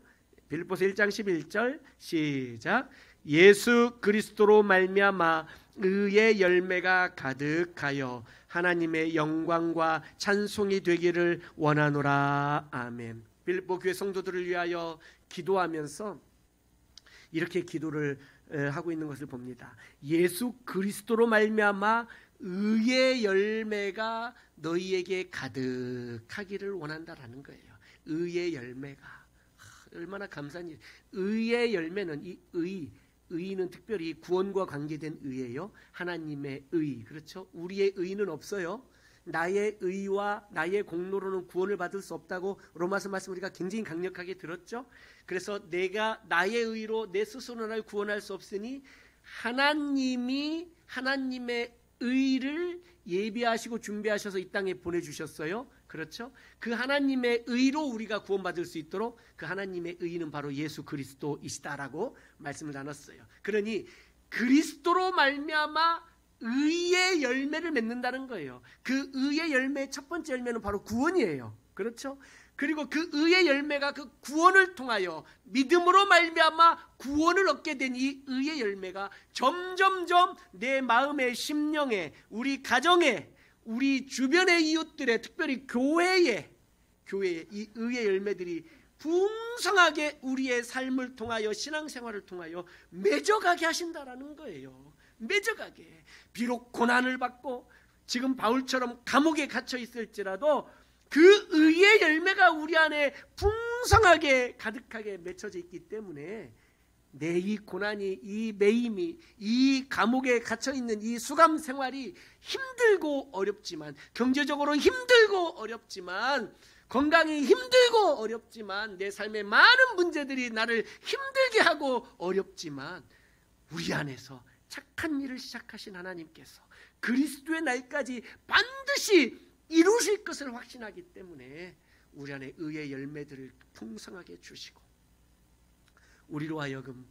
빌립보서 1장 11절 시작. 예수 그리스도로 말미암아 의의 열매가 가득하여 하나님의 영광과 찬송이 되기를 원하노라. 아멘. 빌립보 교회 성도들을 위하여 기도하면서 이렇게 기도를 하고 있는 것을 봅니다. 예수 그리스도로 말미암아 의의 열매가 너희에게 가득하기를 원한다라는 거예요. 의의 열매가 얼마나 감사한 일. 의의 열매는 이 의는 특별히 구원과 관계된 의예요. 하나님의 의. 그렇죠? 우리의 의는 없어요. 나의 의와 나의 공로로는 구원을 받을 수 없다고 로마서 말씀 우리가 굉장히 강력하게 들었죠. 그래서 내가 나의 의로 내 스스로 나를 구원할 수 없으니 하나님이 하나님의 의를 예비하시고 준비하셔서 이 땅에 보내주셨어요. 그렇죠? 그 하나님의 의로 우리가 구원받을 수 있도록 그 하나님의 의는 바로 예수 그리스도이시다라고 말씀을 나눴어요. 그러니 그리스도로 말미암아 의의 열매를 맺는다는 거예요. 그 의의 열매의 첫 번째 열매는 바로 구원이에요. 그렇죠? 그리고 그 의의 열매가 그 구원을 통하여 믿음으로 말미암아 구원을 얻게 된 이 의의 열매가 점점점 내 마음의 심령에 우리 가정에 우리 주변의 이웃들의, 특별히 교회의 이 의의 열매들이 풍성하게 우리의 삶을 통하여, 신앙생활을 통하여 맺어가게 하신다라는 거예요. 맺어가게. 비록 고난을 받고 지금 바울처럼 감옥에 갇혀 있을지라도 그 의의 열매가 우리 안에 풍성하게 가득하게 맺혀져 있기 때문에 내 이 고난이, 이 매임이, 이 감옥에 갇혀있는 이 수감 생활이 힘들고 어렵지만, 경제적으로 힘들고 어렵지만, 건강이 힘들고 어렵지만, 내 삶의 많은 문제들이 나를 힘들게 하고 어렵지만, 우리 안에서 착한 일을 시작하신 하나님께서 그리스도의 날까지 반드시 이루실 것을 확신하기 때문에 우리 안에 의의 열매들을 풍성하게 주시고 우리로 하여금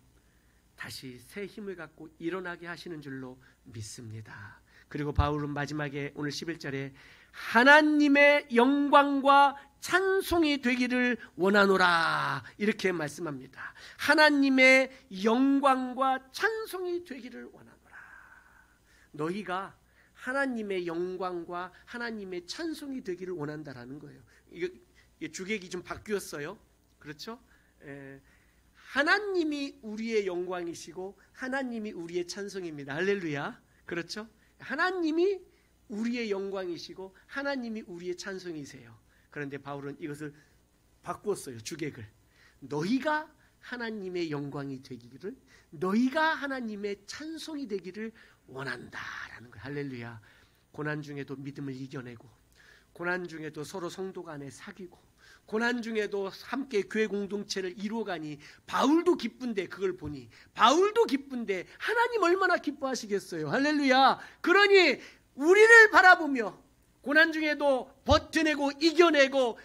다시 새 힘을 갖고 일어나게 하시는 줄로 믿습니다. 그리고 바울은 마지막에 오늘 11절에 하나님의 영광과 찬송이 되기를 원하노라 이렇게 말씀합니다. 하나님의 영광과 찬송이 되기를 원하노라. 너희가 하나님의 영광과 하나님의 찬송이 되기를 원한다라는 거예요. 이게 주객이 좀 바뀌었어요. 그렇죠? 하나님이 우리의 영광이시고 하나님이 우리의 찬송입니다. 할렐루야. 그렇죠? 하나님이 우리의 영광이시고 하나님이 우리의 찬송이세요. 그런데 바울은 이것을 바꾸었어요. 주객을. 너희가 하나님의 영광이 되기를, 너희가 하나님의 찬송이 되기를 원한다라는 거예요. 할렐루야. 고난 중에도 믿음을 이겨내고, 고난 중에도 서로 성도 간에 사귀고, 고난 중에도 함께 교회 공동체를 이루어가니 바울도 기쁜데, 그걸 보니 바울도 기쁜데 하나님 얼마나 기뻐하시겠어요. 할렐루야. 그러니 우리를 바라보며 고난 중에도 버텨내고 이겨내고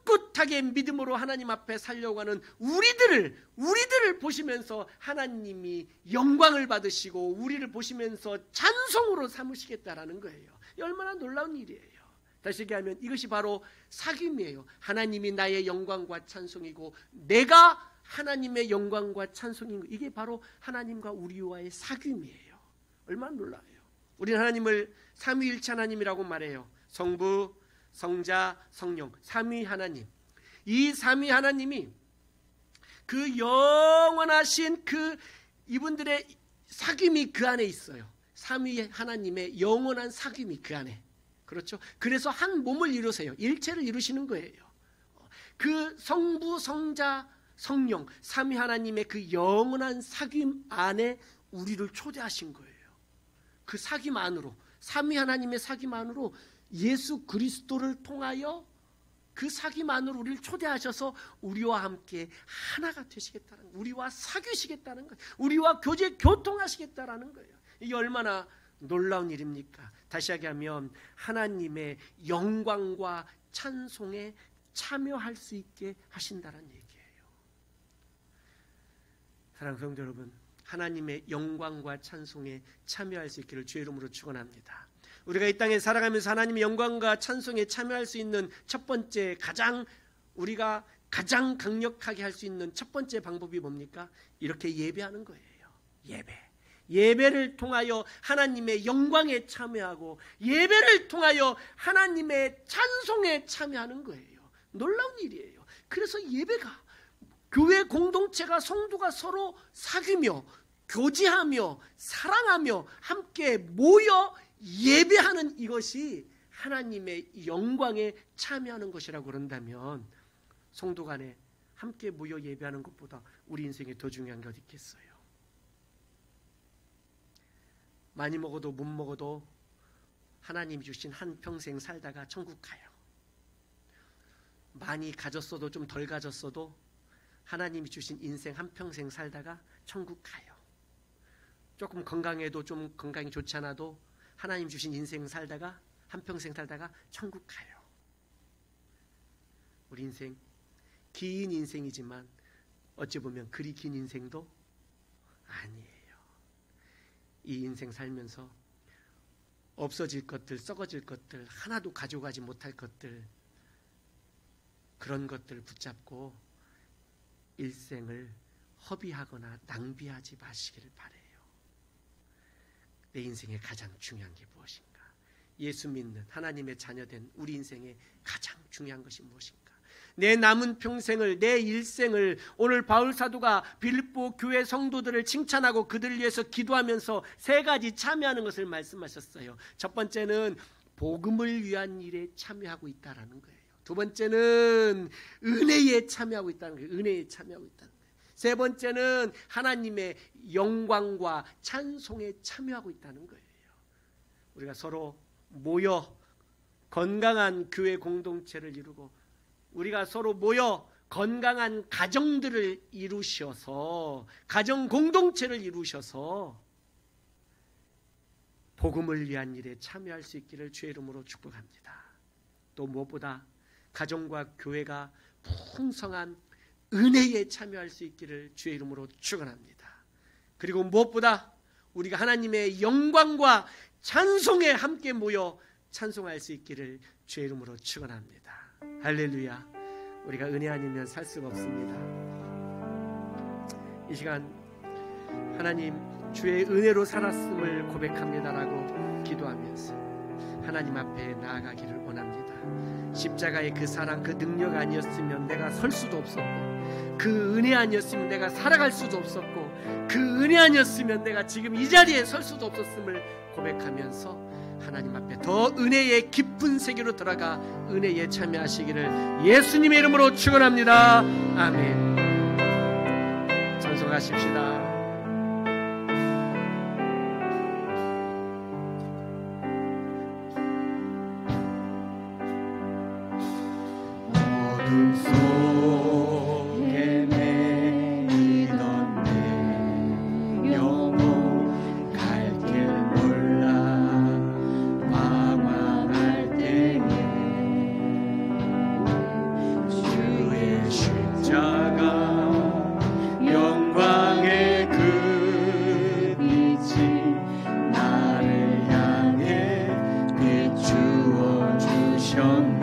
꿋꿋하게 믿음으로 하나님 앞에 살려고 하는 우리들을 보시면서 하나님이 영광을 받으시고 우리를 보시면서 찬송으로 삼으시겠다라는 거예요. 얼마나 놀라운 일이에요. 다시 얘기하면 이것이 바로 사귐이에요. 하나님이 나의 영광과 찬송이고 내가 하나님의 영광과 찬송인 거, 이게 바로 하나님과 우리와의 사귐이에요. 얼마나 놀라워요. 우리는 하나님을 삼위일체 하나님이라고 말해요. 성부, 성자, 성령, 삼위 하나님. 이 삼위 하나님이 그 영원하신 그 이분들의 사귐이 그 안에 있어요. 삼위 하나님의 영원한 사귐이 그 안에. 그렇죠? 그래서 한 몸을 이루세요. 일체를 이루시는 거예요. 그 성부, 성자, 성령, 삼위 하나님의 그 영원한 사귐 안에 우리를 초대하신 거예요. 그 사귐 안으로, 삼위 하나님의 사귐 안으로 예수 그리스도를 통하여 그 사귐 안으로 우리를 초대하셔서 우리와 함께 하나가 되시겠다는 거예요. 우리와 사귀시겠다는 거예요. 우리와 교통하시겠다는 거예요. 이게 얼마나 놀라운 일입니까? 다시 얘기하면 하나님의 영광과 찬송에 참여할 수 있게 하신다는 얘기예요. 사랑하는 성도 여러분, 하나님의 영광과 찬송에 참여할 수 있기를 주의 이름으로 축원합니다. 우리가 이 땅에 살아가면서 하나님의 영광과 찬송에 참여할 수 있는 첫 번째, 우리가 가장 강력하게 할 수 있는 첫 번째 방법이 뭡니까? 이렇게 예배하는 거예요. 예배를 통하여 하나님의 영광에 참여하고 예배를 통하여 하나님의 찬송에 참여하는 거예요. 놀라운 일이에요. 그래서 예배가, 교회 공동체가, 성도가 서로 사귀며 교제하며 사랑하며 함께 모여 예배하는 이것이 하나님의 영광에 참여하는 것이라고 그런다면 성도 간에 함께 모여 예배하는 것보다 우리 인생에 더 중요한 게 어디 있겠어요? 많이 먹어도 못 먹어도 하나님이 주신 한 평생 살다가 천국 가요. 많이 가졌어도 좀 덜 가졌어도 하나님이 주신 인생 한 평생 살다가 천국 가요. 조금 건강해도 좀 건강이 좋지 않아도 하나님 주신 인생 살다가 한 평생 살다가 천국 가요. 우리 인생 긴 인생이지만 어찌 보면 그리 긴 인생도 아니에요. 이 인생 살면서 없어질 것들, 썩어질 것들, 하나도 가져가지 못할 것들, 그런 것들 붙잡고 일생을 허비하거나 낭비하지 마시기를 바라요. 내 인생에 가장 중요한 게 무엇인가? 예수 믿는 하나님의 자녀된 우리 인생의 가장 중요한 것이 무엇인가? 내 남은 평생을, 내 일생을, 오늘 바울 사도가 빌립보 교회 성도들을 칭찬하고 그들을 위해서 기도하면서 세 가지 참여하는 것을 말씀하셨어요. 첫 번째는 복음을 위한 일에 참여하고 있다라는 거예요. 두 번째는 은혜에 참여하고 있다는 거예요. 은혜에 참여하고 있다는 거예요. 세 번째는 하나님의 영광과 찬송에 참여하고 있다는 거예요. 우리가 서로 모여 건강한 교회 공동체를 이루고 우리가 서로 모여 건강한 가정들을 이루셔서 가정 공동체를 이루셔서 복음을 위한 일에 참여할 수 있기를 주의 이름으로 축복합니다. 또 무엇보다 가정과 교회가 풍성한 은혜에 참여할 수 있기를 주의 이름으로 축원합니다. 그리고 무엇보다 우리가 하나님의 영광과 찬송에 함께 모여 찬송할 수 있기를 주의 이름으로 축원합니다. 할렐루야. 우리가 은혜 아니면 살 수가 없습니다. 이 시간 하나님 주의 은혜로 살았음을 고백합니다라고 기도하면서 하나님 앞에 나아가기를 원합니다. 십자가의 그 사랑, 그 능력 아니었으면 내가 설 수도 없었고, 그 은혜 아니었으면 내가 살아갈 수도 없었고, 그 은혜 아니었으면 내가 지금 이 자리에 설 수도 없었음을 고백하면서 하나님 앞에 더 은혜의 깊은 세계로 들어가 은혜에 참여하시기를 예수님의 이름으로 축원합니다. 아멘. 찬송하십시다. 어둠 속에 매이던 내 영혼 갈 길 몰라 방황할 때에 주의 십자가 영광의 그 빛이 나를 향해 비추어 주셨네.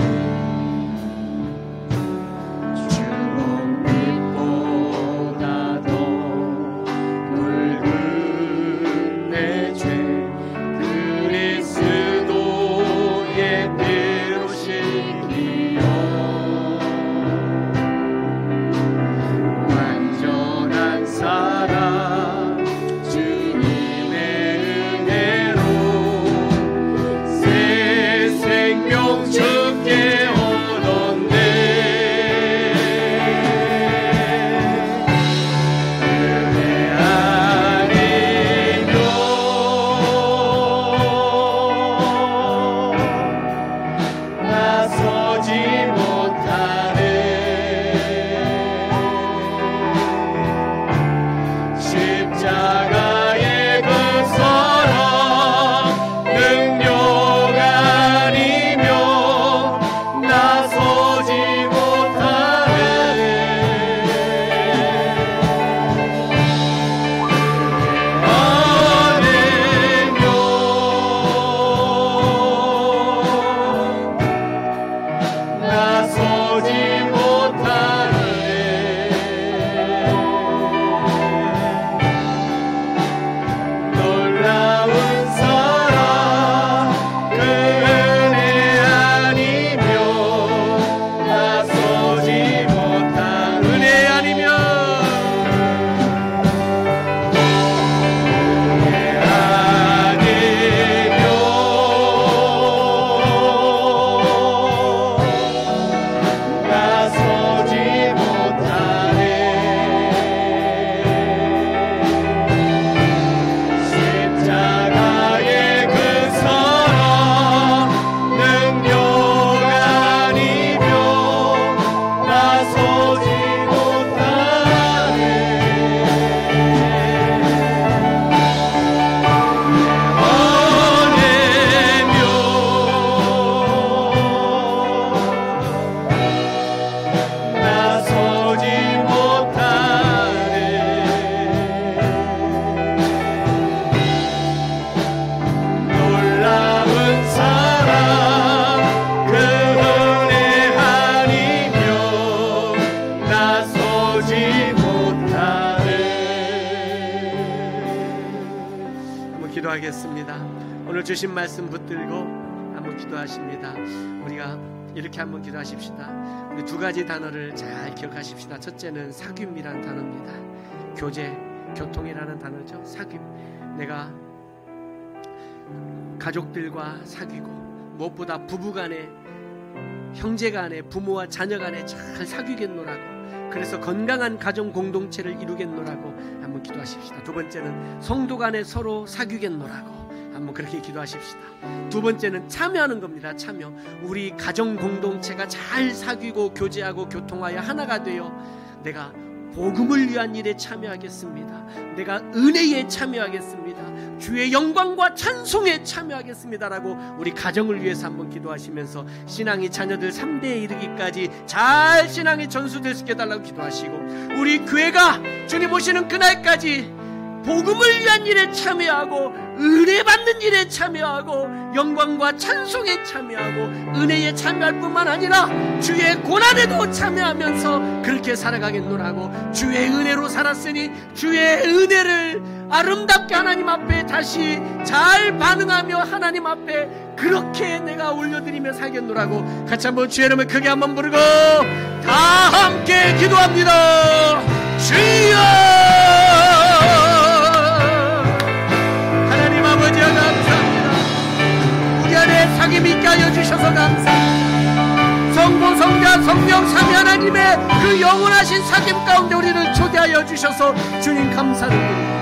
기도하겠습니다. 오늘 주신 말씀 붙들고 한번 기도하십니다. 우리가 이렇게 한번 기도하십시다. 우리 두 가지 단어를 잘 기억하십시다. 첫째는 사귐이라는 단어입니다. 교제, 교통이라는 단어죠. 사귐. 내가 가족들과 사귀고, 무엇보다 부부간에, 형제간에, 부모와 자녀간에 잘 사귀겠노라고, 그래서 건강한 가정 공동체를 이루겠노라고 한번 기도하십시다. 두 번째는 성도 간에 서로 사귀겠노라고 한번 그렇게 기도하십시다. 두 번째는 참여하는 겁니다. 참여. 우리 가정 공동체가 잘 사귀고 교제하고 교통하여 하나가 되어 내가 복음을 위한 일에 참여하겠습니다. 내가 은혜에 참여하겠습니다. 주의 영광과 찬송에 참여하겠습니다라고 우리 가정을 위해서 한번 기도하시면서 신앙이 자녀들 3대에 이르기까지 잘 신앙이 전수될 수 있게 해달라고 기도하시고, 우리 교회가 주님 오시는 그날까지 복음을 위한 일에 참여하고 은혜 받는 일에 참여하고 영광과 찬송에 참여하고 은혜에 참여할 뿐만 아니라 주의 고난에도 참여하면서 그렇게 살아가겠노라고, 주의 은혜로 살았으니 주의 은혜를 아름답게 하나님 앞에 다시 잘 반응하며 하나님 앞에 그렇게 내가 올려드리며 살겠노라고 같이 한번 주의 이름을 크게 한번 부르고 다 함께 기도합니다. 주여! 감사합니다. 우리 안에 사귐 있게 하여 주셔서 감사합니다. 성부, 성자, 성령, 삼위 하나님의 그 영원하신 사귐 가운데 우리를 초대하여 주셔서 주님 감사드립니다.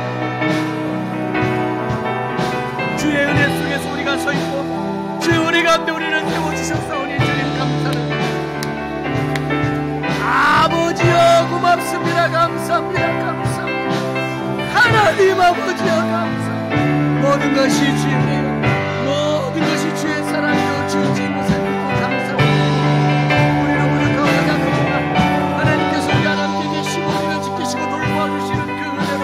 주의 은혜 속에서 우리가 서 있고 주의 은혜 가운데 우리를 세워주셨사오니 주님 감사드립니다. 아버지여 고맙습니다. 감사합니다. 감사합니다. 하나님 아버지여 감사합니다. 모든 것이 주의요, 모든 것이 주의 사랑이요, 주의 짐을 살리고 감사합니다. 우리는 오늘 더 나아갑니다. 하나님께서 우리 하나님께 계시고 우리를 지키시고 돌보아주시는 그 은혜로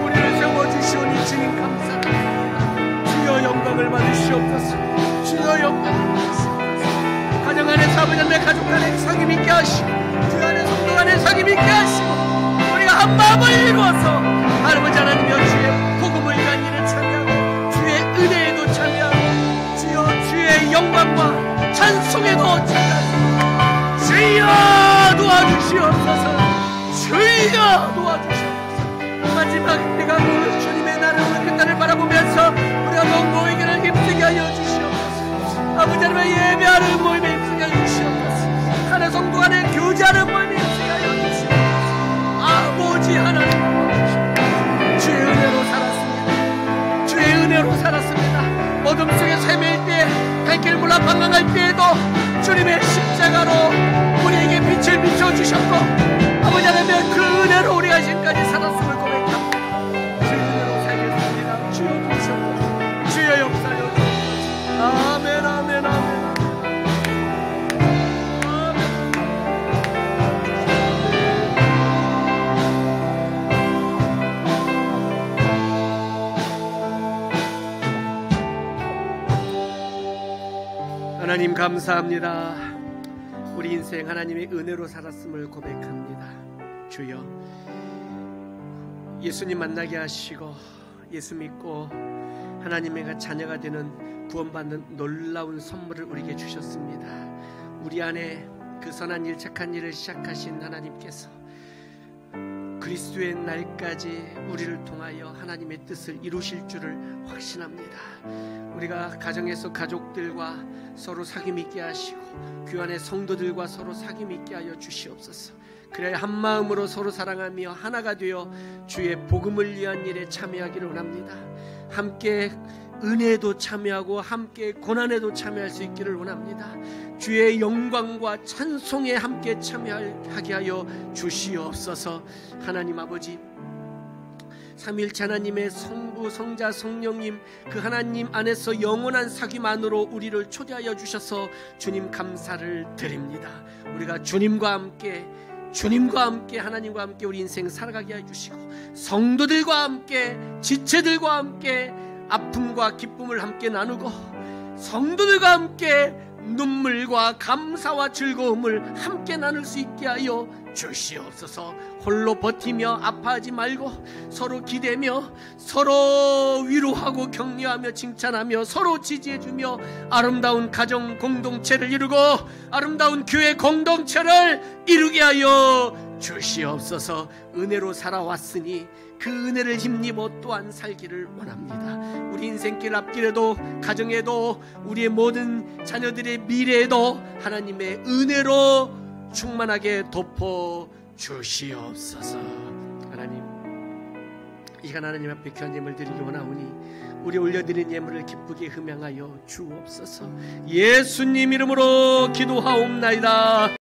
우리를 세워주시오니 주님 감사합니다. 주여 영광을 받으시옵소서. 주여 영광을 받으시옵소서. 가정 안에서 아버지 내 가족 간에 사귐 있게 하시고 주 안에 성도 간에 사귐 있게 하시고 우리가 한 마음을 이루어서 아버지 하나님여 주의 복음을 위한 일에 참여하고 주의 은혜에도 참여하고 주여 주의 영광과 찬송에도 참여하고 주여 도와주시옵소서. 주여 도와주시옵소서. 마지막 때가 그 주님의 날을 오는 그날을 바라보면서 우리가 모이기를 힘쓰게 하여 주시옵소서. 아버지 하나님의 예배하는 모임에 힘쓰게 하여 주시옵소서. 하나 성도 간의 교제하는 모임에 힘쓰게 하여 주시옵소서. 아버지 하나님 주의 은혜로 살았습니다. 주의 은혜로 살았습니다. 어둠 속에 헤맬 때, 갈 길 몰라 방황할 때에도 주님의 십자가로 우리에게 빛을 비춰주셨고 아버지 하나님의 그 은혜로 우리가 지금까지 살았음을 고백합니다. 주의 은혜로 살겠습니다. 주여 도우시옵소서. 주여 역사여 주옵소서. 아멘 아멘 아멘. 하나님 감사합니다. 우리 인생 하나님의 은혜로 살았음을 고백합니다. 주여 예수님 만나게 하시고 예수 믿고 하나님의 자녀가 되는 구원받는 놀라운 선물을 우리에게 주셨습니다. 우리 안에 그 선한 일 착한 일을 시작하신 하나님께서 그리스도의 날까지 우리를 통하여 하나님의 뜻을 이루실 줄을 확신합니다. 우리가 가정에서 가족들과 서로 사귐 있게 하시고 교회 성도들과 서로 사귐 있게 하여 주시옵소서. 그래야 한 마음으로 서로 사랑하며 하나가 되어 주의 복음을 위한 일에 참여하기를 원합니다. 함께 은혜에도 참여하고 함께 고난에도 참여할 수 있기를 원합니다. 주의 영광과 찬송에 함께 참여하게 하여 주시옵소서. 하나님 아버지, 삼위일체 하나님의 성부, 성자, 성령님 그 하나님 안에서 영원한 사귐 안으로 우리를 초대하여 주셔서 주님 감사를 드립니다. 우리가 주님과 함께 하나님과 함께 우리 인생 살아가게 해주시고 성도들과 함께 지체들과 함께 아픔과 기쁨을 함께 나누고 성도들과 함께 눈물과 감사와 즐거움을 함께 나눌 수 있게 하여 주시옵소서. 홀로 버티며 아파하지 말고 서로 기대며 서로 위로하고 격려하며 칭찬하며 서로 지지해주며 아름다운 가정 공동체를 이루고 아름다운 교회 공동체를 이루게 하여 주시옵소서. 은혜로 살아왔으니 그 은혜를 힘입어 또한 살기를 원합니다. 우리 인생길 앞길에도 가정에도 우리의 모든 자녀들의 미래에도 하나님의 은혜로 충만하게 덮어 주시옵소서. 하나님, 이 시간 하나님 앞에 귀한 예물 드리기 원하오니 우리 올려드린 예물을 기쁘게 흠양하여 주옵소서. 예수님 이름으로 기도하옵나이다.